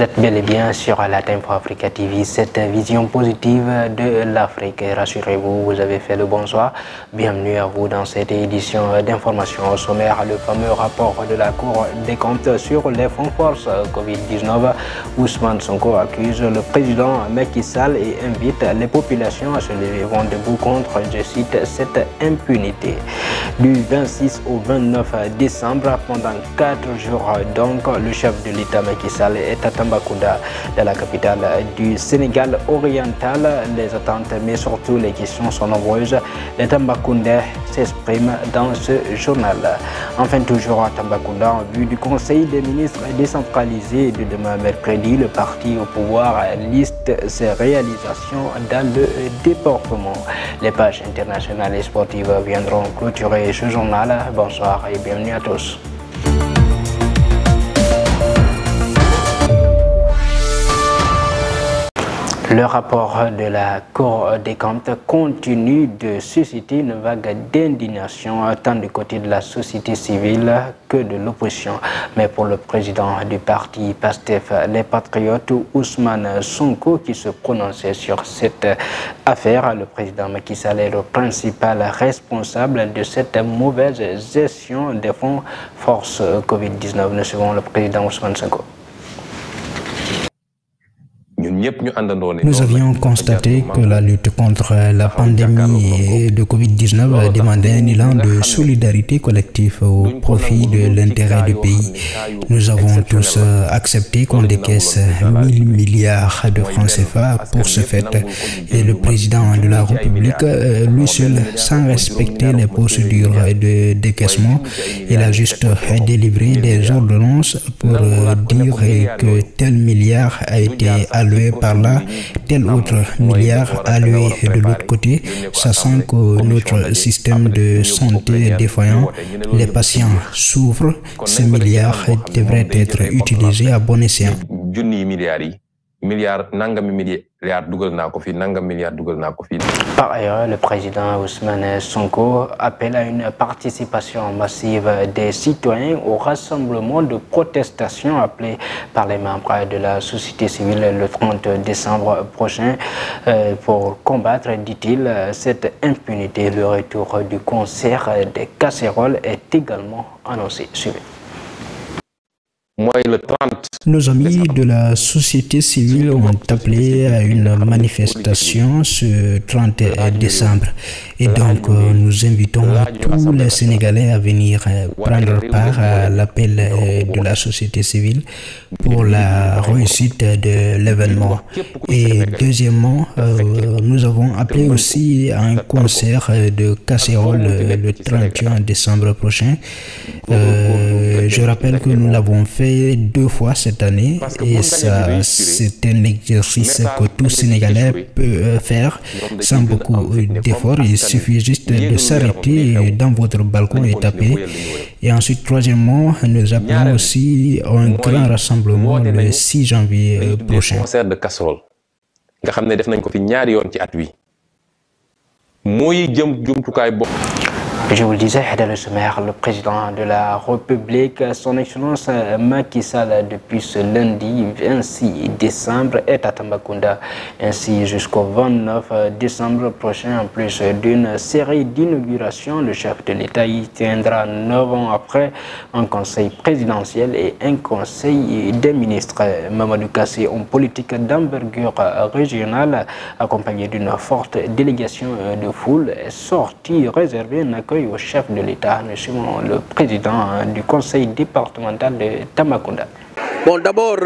Vous êtes bel et bien sur la Tempo Africa TV, cette vision positive de l'Afrique. Rassurez-vous, vous avez fait le bon choix. Bienvenue à vous dans cette édition d'information au sommaire. Le fameux rapport de la Cour des comptes sur les fonds force Covid-19. Ousmane Sonko accuse le président Macky Sall et invite les populations à se lever vent debout contre, je cite, cette impunité. Du 26 au 29 décembre, pendant 4 jours, donc, le chef de l'État Macky Sall est à Tambacounda, de la capitale du Sénégal oriental. Les attentes, mais surtout les questions sont nombreuses. Les Tambacoundais s'expriment dans ce journal. Enfin, toujours à Tambacounda, en vue du Conseil des ministres décentralisé de demain mercredi, le parti au pouvoir liste ses réalisations dans le département. Les pages internationales et sportives viendront clôturer ce journal. Bonsoir et bienvenue à tous. Le rapport de la Cour des comptes continue de susciter une vague d'indignation tant du côté de la société civile que de l'opposition. Mais pour le président du parti PASTEF, les Patriotes, Ousmane Sonko, qui se prononçait sur cette affaire, le président Macky Sall est le principal responsable de cette mauvaise gestion des fonds force Covid-19. Nous suivons le président Ousmane Sonko. Nous avions constaté que la lutte contre la pandémie de Covid-19 demandait un élan de solidarité collective au profit de l'intérêt du pays. Nous avons tous accepté qu'on décaisse 1000 milliards de francs CFA pour ce fait. Et le président de la République, lui seul, sans respecter les procédures de décaissement, il a juste délivré des ordonnances pour dire que tel milliard a été alloué par là, tel autre milliard alloué de l'autre côté, sachant que notre système de santé est défaillant, les patients souffrent, ces milliards devraient être utilisés à bon escient. Par ailleurs, le président Ousmane Sonko appelle à une participation massive des citoyens au rassemblement de protestation appelé par les membres de la société civile le 30 décembre prochain pour combattre, dit-il, cette impunité. Le retour du concert des casseroles est également annoncé. Suivez. Nos amis de la société civile ont appelé à une manifestation ce 30 décembre. Et donc, nous invitons tous les Sénégalais à venir prendre part à l'appel de la société civile pour la réussite de l'événement. Et deuxièmement, nous avons appelé aussi à un concert de casseroles le 31 décembre prochain. Je rappelle que nous l'avons fait 2 fois cette année et ça, c'est un exercice que tout Sénégalais peut faire sans beaucoup d'efforts. Il suffit juste de s'arrêter dans votre balcon et taper. Et ensuite, troisièmement, nous appelons aussi à un grand rassemblement le 6 janvier prochain. Concert de casserole. Je vous le disais, dans le sommaire, le président de la République, son Excellence Macky Sall, depuis ce lundi 26 décembre, est à Tambacounda. Ainsi, jusqu'au 29 décembre prochain, en plus d'une série d'inauguration, le chef de l'État y tiendra 9 ans après un conseil présidentiel et un conseil des ministres. Mamadou Kassé, homme politique d'envergure régionale, accompagné d'une forte délégation de foule, est sorti réserver un accueil au chef de l'État. Nous suivons le président du conseil départemental de Tambacounda. Bon, d'abord,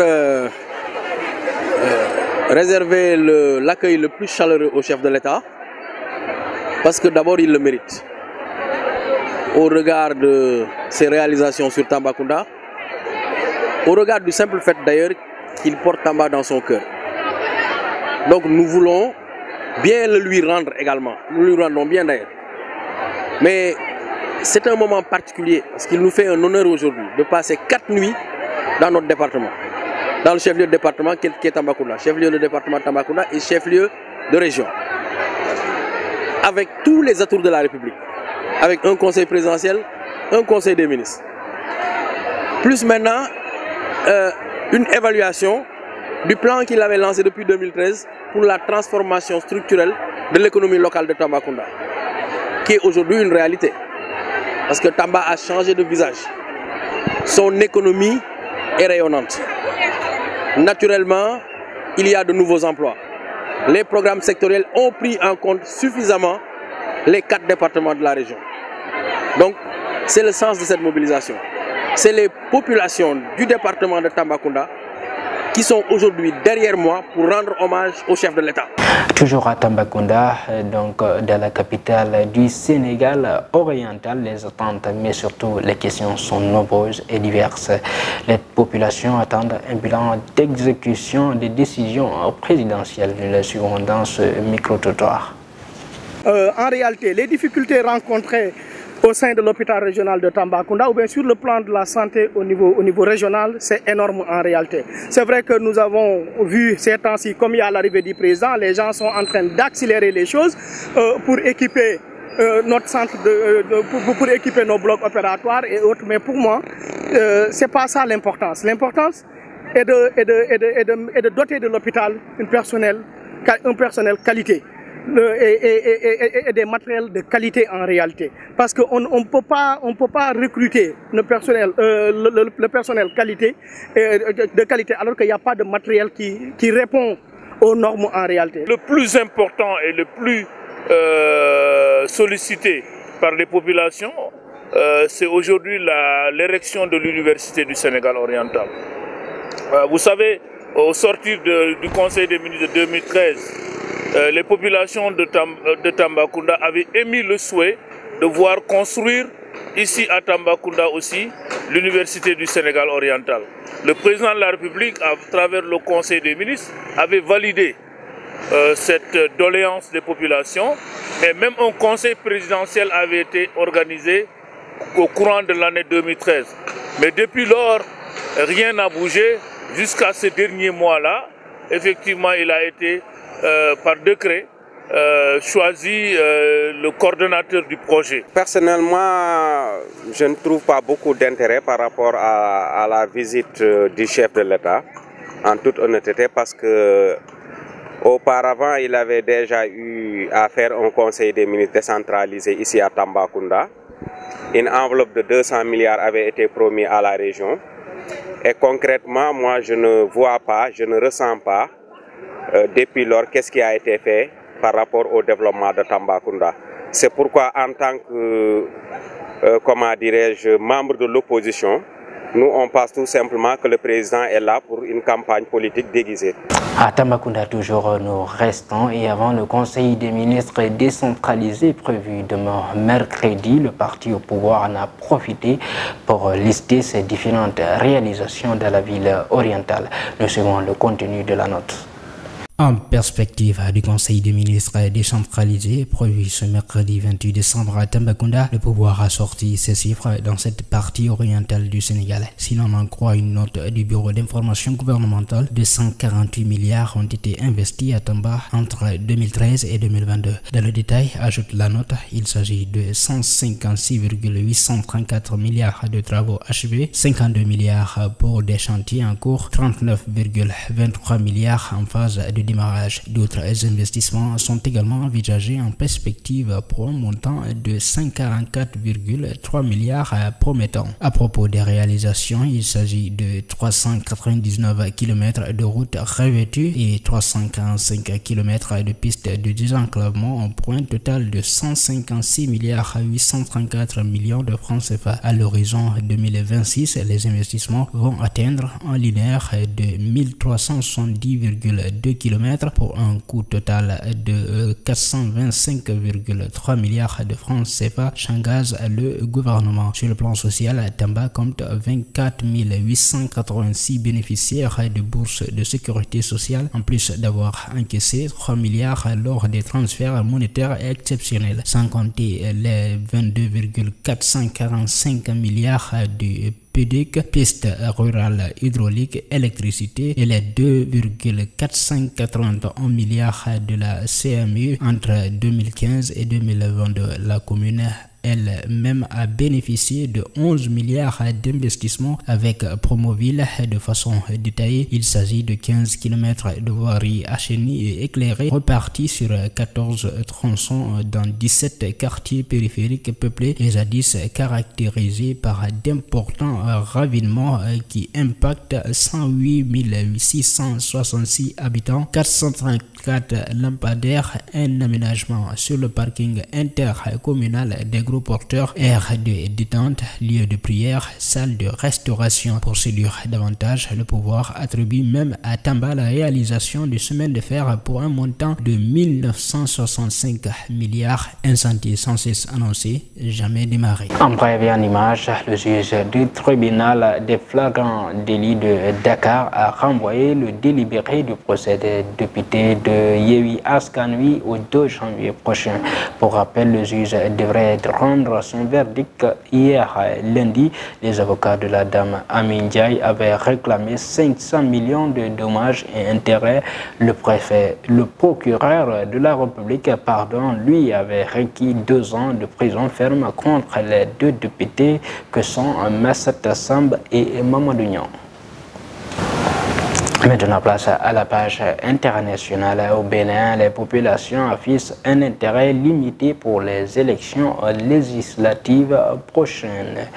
réserver l'accueil le plus chaleureux au chef de l'État, parce que d'abord il le mérite. Au regard de ses réalisations sur Tambacounda, au regard du simple fait d'ailleurs qu'il porte Tamba dans son cœur. Donc nous voulons bien le lui rendre également. Nous lui rendons bien d'ailleurs. Mais c'est un moment particulier parce qu'il nous fait un honneur aujourd'hui de passer 4 nuits dans notre département. Dans le chef-lieu de département qui est Tambacounda. Chef-lieu de département Tambacounda et chef-lieu de région. Avec tous les atours de la République. Avec un conseil présidentiel, un conseil des ministres. Plus maintenant, une évaluation du plan qu'il avait lancé depuis 2013 pour la transformation structurelle de l'économie locale de Tambacounda, qui est aujourd'hui une réalité. Parce que Tamba a changé de visage. Son économie est rayonnante. Naturellement, il y a de nouveaux emplois. Les programmes sectoriels ont pris en compte suffisamment les 4 départements de la région. Donc, c'est le sens de cette mobilisation. C'est les populations du département de Tambacounda qui sont aujourd'hui derrière moi pour rendre hommage au chef de l'État. Toujours à Tambacounda, donc dans la capitale du Sénégal oriental, les attentes, mais surtout les questions sont nombreuses et diverses. Les populations attendent un bilan d'exécution des décisions présidentielles. Nous les suivons dans ce micro-trottoir. En réalité, les difficultés rencontrées au sein de l'hôpital régional de Tambacounda ou bien sur le plan de la santé au niveau régional, c'est énorme en réalité. C'est vrai que nous avons vu ces temps-ci, comme il y a l'arrivée du président, les gens sont en train d'accélérer les choses pour équiper notre centre, pour équiper nos blocs opératoires et autres. Mais pour moi, c'est pas ça l'importance. L'importance est de doter de l'hôpital un personnel qualité. Et des matériels de qualité en réalité. Parce qu'on ne peut pas recruter le personnel qualité, de qualité alors qu'il n'y a pas de matériel qui répond aux normes en réalité. Le plus important et le plus sollicité par les populations, c'est aujourd'hui l'érection de l'Université du Sénégal oriental. Vous savez, au sortir du Conseil des ministres de 2013, les populations de Tambacounda avaient émis le souhait de voir construire ici à Tambacounda aussi l'Université du Sénégal oriental. Le président de la République, à travers le Conseil des ministres, avait validé cette doléance des populations et même un conseil présidentiel avait été organisé au courant de l'année 2013. Mais depuis lors, rien n'a bougé jusqu'à ces derniers mois-là. Effectivement, il a été par décret choisi le coordonnateur du projet. Personnellement, je ne trouve pas beaucoup d'intérêt par rapport à la visite du chef de l'État, en toute honnêteté, parce que auparavant, il avait déjà eu à faire un conseil des ministres décentralisé ici à Tambacounda. Une enveloppe de 200 milliards avait été promise à la région. Et concrètement, moi, je ne vois pas, je ne ressens pas depuis lors qu'est-ce qui a été fait par rapport au développement de Tambacounda. C'est pourquoi en tant que, comment dirais-je, membre de l'opposition, nous on pense tout simplement que le président est là pour une campagne politique déguisée. À Tambacounda toujours nous restons et avant le Conseil des ministres décentralisé prévu demain mercredi, le parti au pouvoir en a profité pour lister ses différentes réalisations de la ville orientale. Nous suivons le contenu de la note. En perspective du Conseil des ministres décentralisé prévu ce mercredi 28 décembre à Tambacounda, le pouvoir a sorti ses chiffres dans cette partie orientale du Sénégal. Si l'on en croit une note du Bureau d'information gouvernementale, 248 milliards ont été investis à Tamba entre 2013 et 2022. Dans le détail, ajoute la note, il s'agit de 156,834 milliards de travaux achevés, 52 milliards pour des chantiers en cours, 39,23 milliards en phase de démarrage. D'autres investissements sont également envisagés en perspective pour un montant de 144,3 milliards promettants. À propos des réalisations, il s'agit de 399 km de routes revêtues et 345 km de pistes de désenclavement pour un total de 156 milliards 834 millions de francs CFA. À l'horizon 2026, les investissements vont atteindre un linéaire de 1370,2 km pour un coût total de 425,3 milliards de francs CFA, s'engage le gouvernement. Sur le plan social, Tamba compte 24 886 bénéficiaires de bourses de sécurité sociale, en plus d'avoir encaissé 3 milliards lors des transferts monétaires exceptionnels, sans compter les 22,445 milliards de PDC, pistes rurales hydrauliques, électricité et les 2,481 milliards de la CMU entre 2015 et 2022. La commune elle-même a bénéficié de 11 milliards d'investissements avec Promoville. De façon détaillée, il s'agit de 15 km de voirie assainie et éclairée repartis sur 14 tronçons dans 17 quartiers périphériques peuplés et jadis caractérisés par d'importants ravinements qui impactent 108 666 habitants, 434 lampadaires, un aménagement sur le parking intercommunal des gros porteurs, aire de détente, lieu de prière, salle de restauration. Pour séduire davantage, le pouvoir attribue même à Tamba la réalisation du chemin de fer pour un montant de 1965 milliards, incendie sans cesse annoncé, jamais démarré. En bref et en image, le juge du tribunal des flagrants délits de Dakar a renvoyé le délibéré du procès des députés de Yewwi Askan Wi au 2 janvier prochain. Pour rappel, le juge devrait rendre son verdict hier lundi. Les avocats de la dame Amy Ndiaye avaient réclamé 500 millions de dommages et intérêts. Le procureur de la République, lui avait requis 2 ans de prison ferme contre les 2 députés que sont Massata Samb et Mamadou Niang. Maintenant, place à la page internationale. Au Bénin, les populations affichent un intérêt limité pour les élections législatives prochaines.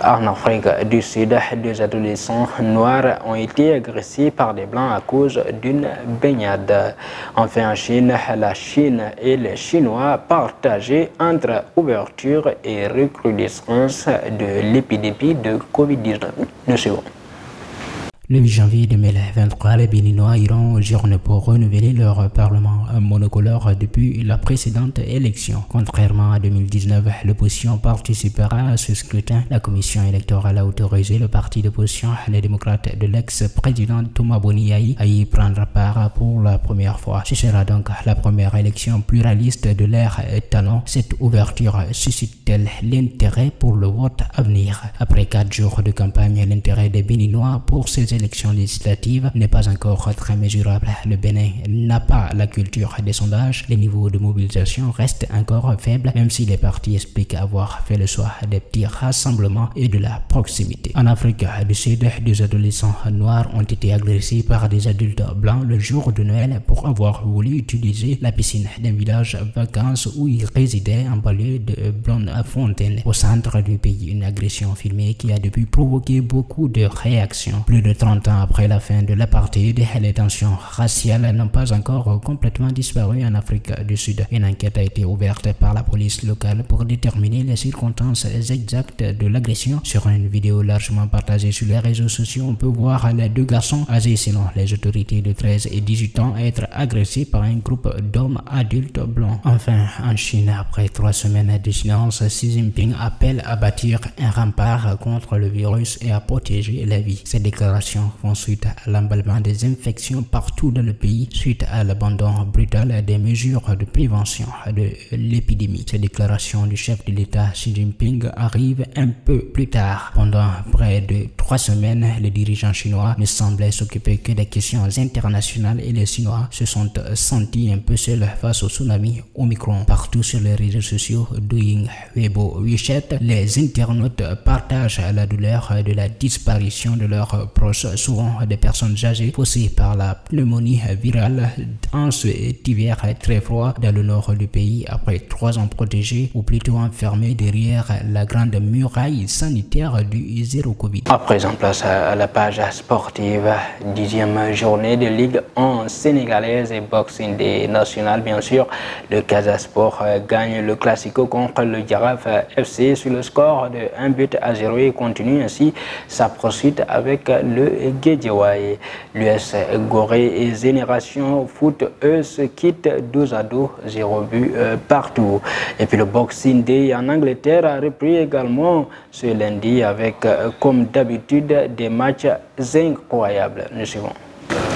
En Afrique du Sud, 2 adolescents noirs ont été agressés par des Blancs à cause d'une baignade. Enfin, en Chine, la Chine et les Chinois partagés entre ouverture et recrudescence de l'épidémie de Covid-19. Nous suivons. Le 8 janvier 2023, les Béninois iront aux urnes pour renouveler leur parlement monocolore depuis la précédente élection. Contrairement à 2019, l'opposition participera à ce scrutin. La commission électorale a autorisé le parti d'opposition, les démocrates de l'ex-président Thomas Boniaï, à y prendre part pour la première fois. Ce sera donc la première élection pluraliste de l'ère talon. Cette ouverture suscite-t-elle l'intérêt pour le vote à venir? Après 4 jours de campagne, l'intérêt des Béninois pour ces élections législatives n'est pas encore très mesurable. Le Bénin n'a pas la culture des sondages. Les niveaux de mobilisation restent encore faibles, même si les partis expliquent avoir fait le choix des petits rassemblements et de la proximité. En Afrique du Sud, 2 adolescents noirs ont été agressés par des adultes blancs le jour de Noël pour avoir voulu utiliser la piscine d'un village vacances où ils résidaient en banlieue de Bloemfontein, au centre du pays. Une agression filmée qui a depuis provoqué beaucoup de réactions. Plus de 30 ans après la fin de l'apartheid, les tensions raciales n'ont pas encore complètement disparu en Afrique du Sud. Une enquête a été ouverte par la police locale pour déterminer les circonstances exactes de l'agression. Sur une vidéo largement partagée sur les réseaux sociaux, on peut voir les 2 garçons âgés selon les autorités de 13 et 18 ans être agressés par un groupe d'hommes adultes blancs. Enfin, en Chine, après 3 semaines de silence, Xi Jinping appelle à bâtir un rempart contre le virus et à protéger la vie. Ces déclarations font suite à l'emballement des infections partout dans le pays suite à l'abandon brutal des mesures de prévention de l'épidémie. Ces déclarations du chef de l'État Xi Jinping arrivent un peu plus tard. Pendant près de 3 semaines, les dirigeants chinois ne semblaient s'occuper que des questions internationales et les Chinois se sont sentis un peu seuls face au tsunami Omicron. Partout sur les réseaux sociaux, Douyin, Weibo, WeChat, les internautes partagent la douleur de la disparition de leurs proches, souvent des personnes âgées faussées par la pneumonie virale en cet hiver très froid dans le nord du pays après 3 ans protégés ou plutôt enfermés derrière la grande muraille sanitaire du zéro Covid. À présent, place à la page sportive. 10e journée de Ligue 1 sénégalaise et Boxing Day national, bien sûr. Le Casa Sport gagne le Classico contre le Giraffe FC sur le score de 1-0 et continue ainsi sa poursuite avec le Guédiawaye. L'US Gorée et Génération Foot, eux, se quittent 2-2, 0 but partout. Et puis le Boxing Day en Angleterre a repris également ce lundi avec, comme d'habitude, des matchs incroyables. Nous suivons.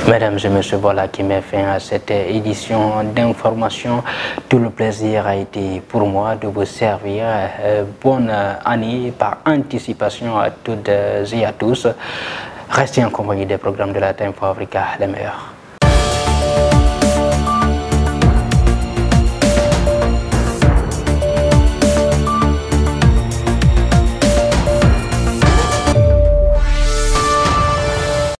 Mesdames et messieurs, voilà qui met fin à cette édition d'information. Tout le plaisir a été pour moi de vous servir. Bonne année par anticipation à toutes et à tous. Restez en compagnie des programmes de la Time for Africa, les meilleurs.